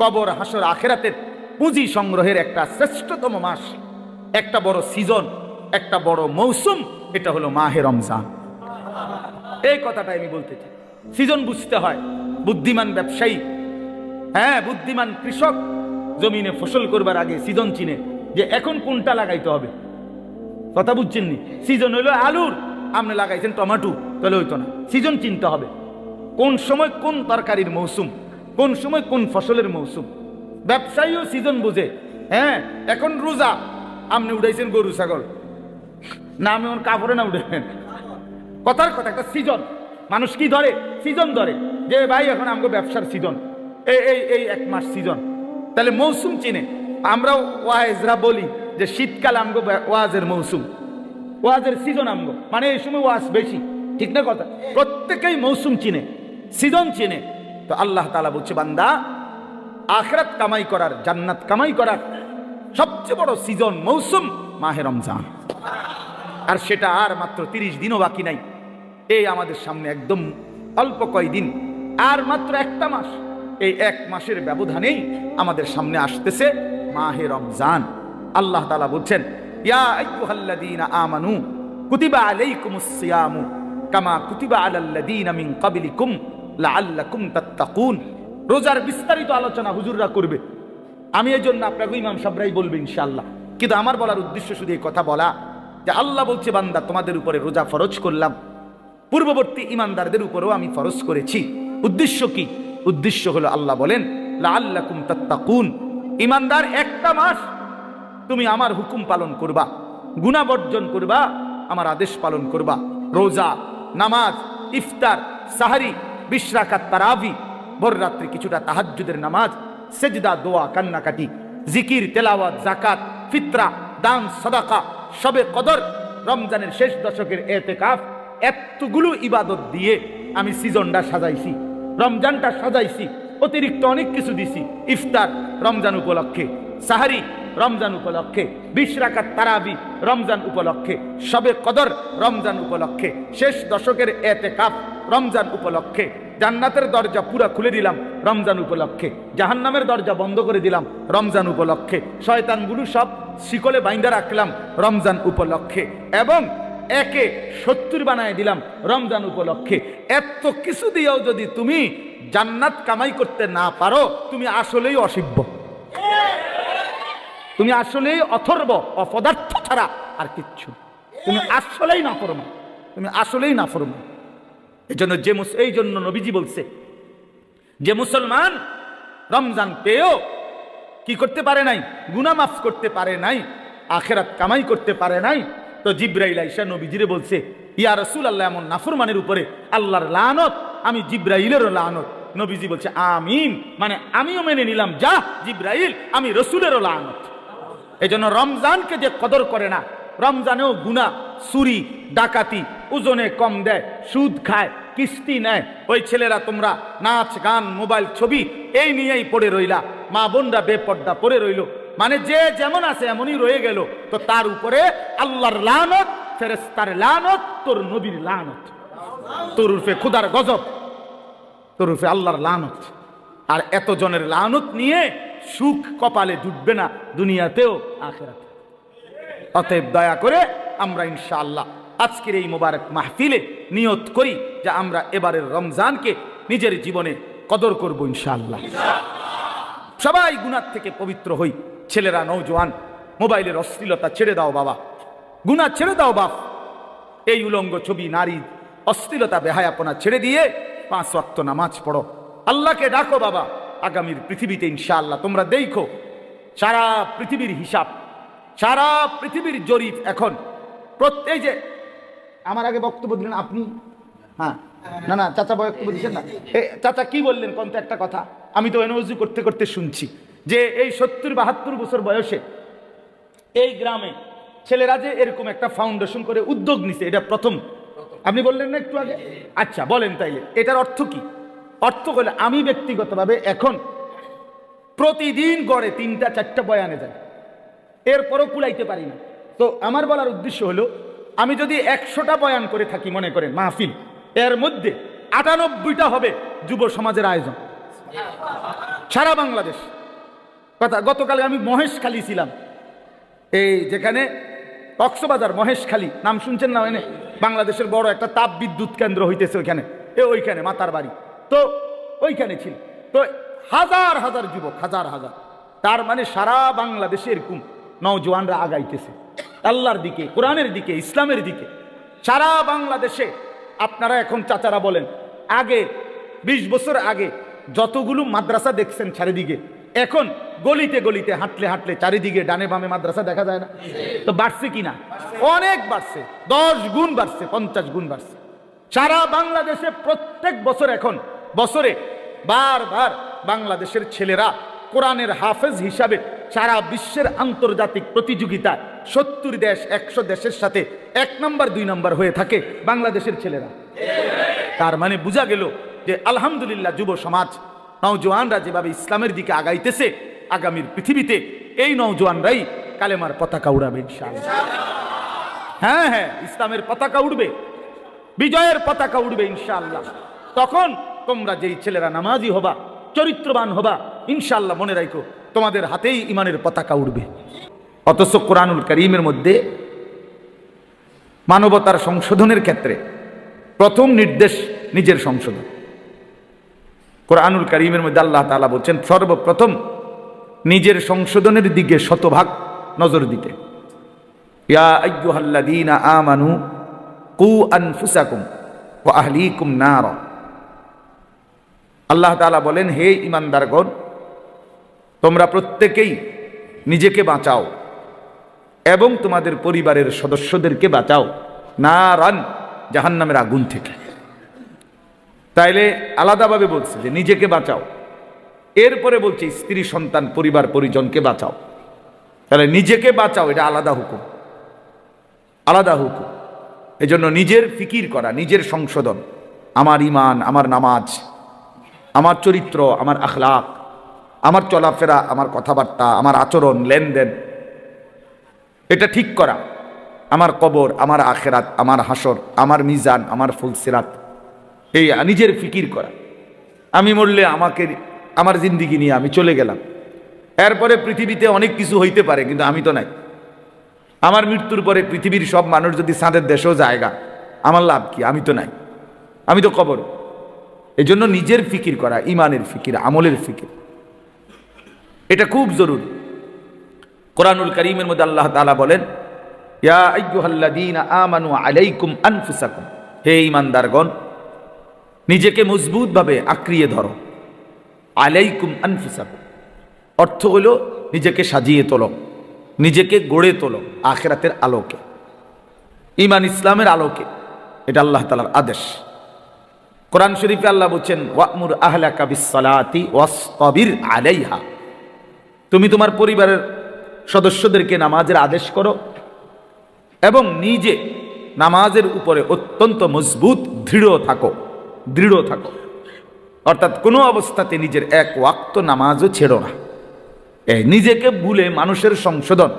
কবর, হাসর, আখেরাতের পুঁজি সংগ্রহের একটা শ্রেষ্ঠতম মাস, একটা বড় সিজন, একটা বড় মৌসুম, এটা হলো মাহে রমজান। এই কথাটা আমি বলতে চাই। সিজন বুঝতে হয়। বুদ্ধিমান ব্যবসায়ী, হ্যাঁ বুদ্ধিমান কৃষক জমিনে ফসল করবার আগে সিজন চিনে যে এখন কোনটা লাগাইতে হবে। কথা বুঝছেন নি? সিজন হইলো আলুর, আপনি লাগাইছেন টমেটো, তাহলে হইতো না। সিজন চিনতে হবে কোন সময় কোন তরকারির মৌসুম, কোন সময় কোন ফসলের মৌসুম। ব্যবসায়ীও সিজন বুঝে। হ্যাঁ এখন রোজা, আপনি উঠাইছেন গরু ছাগল, না আমি ওর কাপড়ে না উঠেছেন। কথার কথা, একটা সিজন। মানুষ কি ধরে? সিজন ধরে যে ভাই এখন আমাকে ব্যবসার সিজন, এই এক মাস সিজন। তাহলে মৌসুম চিনে। আমরা ওয়াইজরা বলি যে শীতকাল আমগো ওয়াজের মৌসুম, ওয়াজের সিজন আমগো, মানে এই সময় ওয়াজ বেশি। ঠিক না কথা? প্রত্যেকেই মৌসুম চিনে, সিজন চিনে। তো আল্লাহ তাআলা বলছে, বান্দা আখিরাত কামাই করার, জান্নাত কামাই করার সবচেয়ে বড় সিজন, মৌসুম মাহে রমজান। আর সেটা আর মাত্র 30 দিনও বাকি নাই। এই আমাদের সামনে একদম অল্প কয়দিন, আর মাত্র একটা মাস। এই এক মাসের ব্যবধানেই আমাদের সামনে আসতেছে মাহে রমজান। আল্লাহ তাআলা বলছেন, ইয়া আইয়ুহাল্লাযীনা আমানু কুতিবা আলাইকুমুস সিয়ামু কামা কুতিবা আলাল্লাযীনা মিন ক্বাবলিকুম লাআল্লাকুম তাত্তাকুন। রোজার বিস্তারিত আলোচনা হুজুররা করবে, আমি এই জন্য আপনাকে ইমাম সাহেবরাই বলবে ইনশাআল্লাহ। কিন্তু আমার বলার উদ্দেশ্য শুধু এই কথা বলা যে আল্লাহ বলছে, বান্দা তোমাদের উপরে রোজা ফরজ করলাম, পূর্ববর্তী ইমানদারদের উপরেও আমি ফরজ করেছি। উদ্দেশ্য কি? উদ্দেশ্য হলো আল্লাহ বলেন লাআল্লাকুম তাত্তাকুন, ইমানদার একটা মাস তুমি আমার হুকুম পালন করবা, গুনাহ বর্জন করবা, আমার আদেশ পালন করবা। রোজা, নামাজ, ইফতার, সাহারি, 20 রাকাত তারাবি, ভোর রাত্রে কিছুটা তাহাজ্জুদের নামাজ, সেজদা, দোয়া, কান্নাকাটি, জিকির, তেলাওয়াত, যাকাত, ফিতরা, দান, সাদাকা, শবে কদর, রমজানের শেষ দশকের ইতিকাফ, এতগুলো ইবাদত দিয়ে আমি সিজনটা সাজাইছি, রমজানটা সাজাইছি। অতিরিক্ত অনেক কিছু দিছি। ইফতার রমজান উপলক্ষে, সাহারি রমজান উপলক্ষে, 20 রাকাত তারাবি রমজান উপলক্ষে, শবে কদর রমজান উপলক্ষে, শেষ দশকের ইতিকাফ রমজান উপলক্ষে। জান্নাতের দরজা পুরা খুলে দিলাম রমজান উপলক্ষে, জাহান্নামের দরজা বন্ধ করে দিলাম রমজান উপলক্ষে, শয়তানগুলো সব শিকলে বাইন্ধা রাখলাম রমজান উপলক্ষে, এবং একে 70 বানায় দিলাম রমজান উপলক্ষে। এত কিছু দিয়েও যদি তুমি জান্নাত কামাই করতে না পারো, তুমি আসলেই অসিব্য, তুমি আসলেই অথর্ব, অপদার্থ ছাড়া আর কিচ্ছু। তুমি আসলেই নাফরমান, তুমি আসলেই নাফরমান। এই জন্য নবীজি বলছে, যে মুসলমান রমজান পেয়েও কি করতে পারে নাই? গুনাহ মাফ করতে পারে নাই, আখিরাত কামাই করতে পারে নাই, তো জিবরাইল আইসা নবীজিরে বলছে, ইয়া রাসূলুল্লাহ, এমন নাফরমানের উপরে আল্লাহর লানত, আমি জিবরাইলেরও লানত। নবীজি বলছে আমিন, মানে আমিও মেনে নিলাম, যা জিবরাইল, আমি রাসূলেরও লানত। এই জন্য রমজানকে যে কদর করে না, রমজানেও গুনাহ, চুরি, ডাকাতি, ওজনে কম দেয়, সুদ খায়, কিস্তি নেয়, ওই ছেলেরা তোমরা নাচ গান, মোবাইল, ছবি এই নিয়েই পড়ে রইলা, মা বোনরা বেপর্দা পড়ে রইল, মানে যে যেমন আছে এমনই রয়ে গেল, তো তার উপরে আল্লাহর লানত, ফেরেশতার লানত, তোর নবীর লানত, তোর উর্ফে খুদার গজব, তোর উর্ফে আল্লাহর লানত। আর এত জনের লানত নিয়ে সুখ কপালে জুটবে না, দুনিয়াতেও আখিরাতে। অতএব দয়া করে আমরা ইনশাআল্লাহ আজকের এই মোবারক মাহফিলে নিয়ত করি যে আমরা এবারের রমজানকে নিজের জীবনে কদর করব ইনশাআল্লাহ। সবাই গুনাহ থেকে পবিত্র হই। ছেলেরা, নওজোয়ান, মোবাইলের অশ্লীলতা ছেড়ে দাও বাবা, গুনাহ ছেড়ে দাও বাপ, এই উলঙ্গ ছবি, নারী, অশ্লীলতা, বেহায়াপনা ছেড়ে দিয়ে 5 ওয়াক্ত নামাজ পড়ো, আল্লাহকে ডাকো বাবা। আগামীর পৃথিবীতে ইনশাআল্লাহ তোমরা দেখো, সারা পৃথিবীর হিসাব, সারা পৃথিবীর জরিপ এখন প্রত্যেক, যে আমার আগে বক্তব্য দিলেন আপনি, হ্যাঁ না না চাচা বক্তব্য দিচ্ছেন না, চাচা কি বললেন কোন একটা কথা, আমি তো এনওজি করতে করতে শুনছি যে এই 70-72 বছর বয়সে এই গ্রামে ছেলেরা যে এরকম একটা ফাউন্ডেশন করে উদ্যোগ নিছে, এটা প্রথম। আপনি বললেন না একটু আগে? আচ্ছা বলেন তাইলে এটার অর্থ কি? অর্থ হলে আমি ব্যক্তিগতভাবে এখন প্রতিদিন গড়ে 3টা-4টা বয়ানে যাই, এরপরও কুলাইতে পারি না। তো আমার বলার উদ্দেশ্য হলো, আমি যদি 100টা বয়ান করে থাকি মনে করেন মাহফিল, এর মধ্যে 98টা হবে যুব সমাজের আয়োজন। সারা বাংলাদেশ। গতকালে আমি মহেশখালী ছিলাম, এই যেখানে কক্সবাজার মহেশখালী নাম শুনছেন না? এনে বাংলাদেশের বড় একটা তাপ বিদ্যুৎ কেন্দ্র হইতেছে ওইখানে, ওইখানে মাতার বাড়ি, তো ওইখানে ছিল। তো হাজার হাজার যুবক, হাজার হাজার, তার মানে সারা বাংলাদেশে এরকম নওজোয়ানরা আগাইতেছে আল্লাহর দিকে, কোরআনের দিকে, ইসলামের দিকে। সারা বাংলাদেশে আপনারা এখন চাচারা বলেন, আগে 20 বছর আগে যতগুলো মাদ্রাসা দেখছেন চারিদিকে, এখন গলিতে গলিতে হাঁটলে হাঁটলে চারিদিকে ডানে বামে মাদ্রাসা দেখা যায় না? তো বাড়ছে কিনা? অনেক বাড়ছে, 10 গুণ বাড়ছে, 50 গুণ বাড়ছে। সারা বাংলাদেশে প্রত্যেক বছর, এখন বছরে বারবার বাংলাদেশের ছেলেরা কোরআনের হাফেজ হিসাবে সারা বিশ্বের আন্তর্জাতিক প্রতিযোগিতায় 70 দেশ 100 দেশের সাথে 1 নম্বর 2 নম্বর হয়ে থাকে বাংলাদেশের ছেলেরা। তার মানে বোঝা গেল যে আলহামদুলিল্লাহ যুব সমাজ, নওজোয়ানরা যেভাবে ইসলামের দিকে আগাইতেছে, আগামীর পৃথিবীতে এই নওজোয়ানরাই কালেমার পতাকা উড়াবে ইনশাআল্লাহ। হ্যাঁ হ্যাঁ, ইসলামের পতাকা উড়বে, বিজয়ের পতাকা উড়বে ইনশাআল্লাহ। তখন তোমরা যেই ছেলেরা নামাজি হবা, চরিত্রবান হবা, ইনশাআল্লাহ মনে রাখো তোমাদের হাতেই ইমানের পতাকা উড়বে। অথচ কোরআনুল কারীমের মধ্যে মানবতার সংশোধনের ক্ষেত্রে প্রথম নির্দেশ নিজের সংশোধন। কোরআনুল কারীমের মধ্যে আল্লাহ তাআলা বলছেন সর্বপ্রথম নিজের সংশোধনের দিকে শতভাগ নজর দিতে। ইয়া আইয়ুহাল্লাযীনা আমানু কু আনফুসাকুম ওয়া আহলিকুম নার। আল্লাহ তাআলা বলেন, হে ঈমানদারগণ, তোমরা প্রত্যেকেই নিজেকে বাঁচাও এবং তোমাদের পরিবারের সদস্যদেরকে বাঁচাও নারান, জাহান্নামের আগুন থেকে। তাইলে আলাদাভাবে বলছে যে নিজেকে বাঁচাও, এরপরে বলছে স্ত্রী সন্তান পরিবার পরিজনকে বাঁচাও। তাহলে নিজেকে বাঁচাও, এটা আলাদা হুকুম, আলাদা হুকুম। এজন্য নিজের ফিকির করা, নিজের সংশোধন, আমার ঈমান, আমার নামাজ, আমার চরিত্র, আমার আখলাক, আমার চলাফেরা, আমার কথাবার্তা, আমার আচরণ, লেনদেন, এটা ঠিক করা। আমার কবর, আমার আখেরাত, আমার হাসর, আমার মিজান, আমার ফুলসিরাত, এই নিজের ফিকির করা। আমি মরলে আমাকে, আমার জিন্দিগি নিয়ে আমি চলে গেলাম, এরপরে পৃথিবীতে অনেক কিছু হইতে পারে, কিন্তু আমি তো নাই। আমার মৃত্যুর পরে পৃথিবীর সব মানুষ যদি চাঁদের দেশেও জায়গা, আমার লাভ কি? আমি তো নাই, আমি তো কবর। এই জন্য নিজের ফিকির করা, ইমানের ফিকির, আমলের ফিকির, এটা খুব জরুরি। কোরআনুল কারীমের মধ্যে আল্লাহ তাআলা বলেন, ইয়া আইয়ুহাল্লাযীনা আমানু আলাইকুম আনফুসাকুম, হে ঈমানদারগণ, নিজেকে মজবুতভাবে আঁকড়িয়ে ধরো। আলাইকুম আনফুসাকুম অর্থ হলো নিজেকে সাজিয়ে তোলো, নিজেকে গড়ে তোলো আখিরাতের আলোকে, ঈমান ইসলামের আলোকে। এটা আল্লাহ তাআলার আদেশ। কোরআন শরীফে আল্লাহ বলছেন, ওয়া'মুর আহলাকা বিস-সালাতি ওয়াসতাবির আলাইহা, তুমি তোমার পরিবারের সদস্যদেরকে নামাজের আদেশ করো এবং নিজে নামাজের উপরে অত্যন্ত মজবুত দৃঢ় থাকো, দৃঢ় থাকো। অর্থাৎ কোনো অবস্থাতে নিজের এক ওয়াক্ত নামাজও ছেড়ো না। এই নিজেকে ভুলে মানুষের সংশোধন,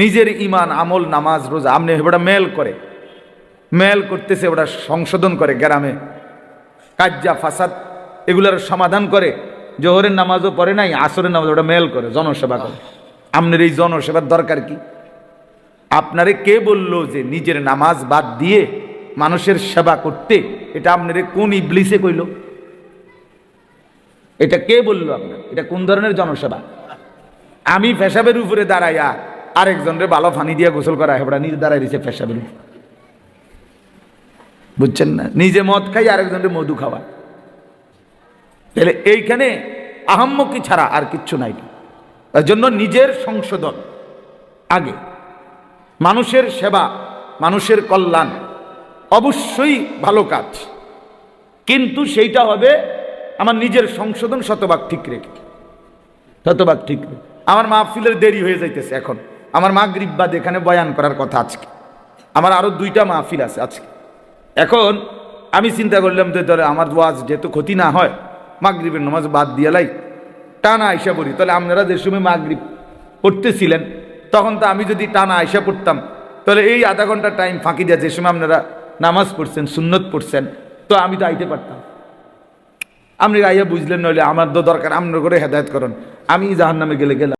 নিজের ঈমান, আমল, নামাজ, রোজা, আমনে ওটা মেল করে, মেল করতেছে, ওটা সংশোধন করে, গ্রামে কাজ্জা ফাসাদ এগুলার সমাধান করে। জোহরের নামাজও পড়ে নাই, আসরের নামাজ, ওটা মেল করে, জনসেবা করে। আপনার এই জনসেবার দরকার কি? আপনারে কে বললো যে নিজের নামাজ বাদ দিয়ে মানুষের সেবা করতে? এটা আপনারে কোন ইবলিসে কইল? এটা কে বললো আপনার? এটা কোন ধরনের জনসেবা? আমি পেশাবের উপরে দাঁড়াইয়া আরেকজনের ভালো পানি দিয়ে গোসল করা, হেবড়া নিজে দাঁড়াই দিয়েছে পেশাবের উপর, বুঝছেন না? নিজে মদ খাই, আরেকজনের মধু খাওয়া। তাহলে এইখানে আহাম্মকি ছাড়া আর কিচ্ছু নাই। তার জন্য নিজের সংশোধন আগে, মানুষের সেবা, মানুষের কল্যাণ অবশ্যই ভালো কাজ, কিন্তু সেইটা হবে আমার নিজের সংশোধন শতভাগ ঠিক রেখে, শতভাগ ঠিক রেখে। আমার মাহফিলের দেরি হয়ে যাইতেছে, এখন আমার মাগরিব বাদ এখানে বয়ান করার কথা। আজকে আমার আরো 2টা মাহফিল আছে আজকে। এখন আমি চিন্তা করলাম যে ধরে আমার ওয়াজ যেহেতু ক্ষতি না হয়, মাগরিবের নামাজ বাদ দিয়ে লাই টানা আইসা পড়ি। তাহলে আপনারা যে সময় মাগরিব পড়তেছিলেন তখন তো আমি যদি টানা আইসা পড়তাম, তাহলে এই আধা ঘন্টা টাইম ফাঁকি দিয়ে যে সময় আপনারা নামাজ পড়ছেন, সুন্নত পড়ছেন, তো আমি তো আইতে পারতাম। আপনি আইয়া বুঝলেন নইলে আমার তো দরকার আপনার করে হেদায়েত করেন, আমি জাহান্নামে গেলে গেলাম।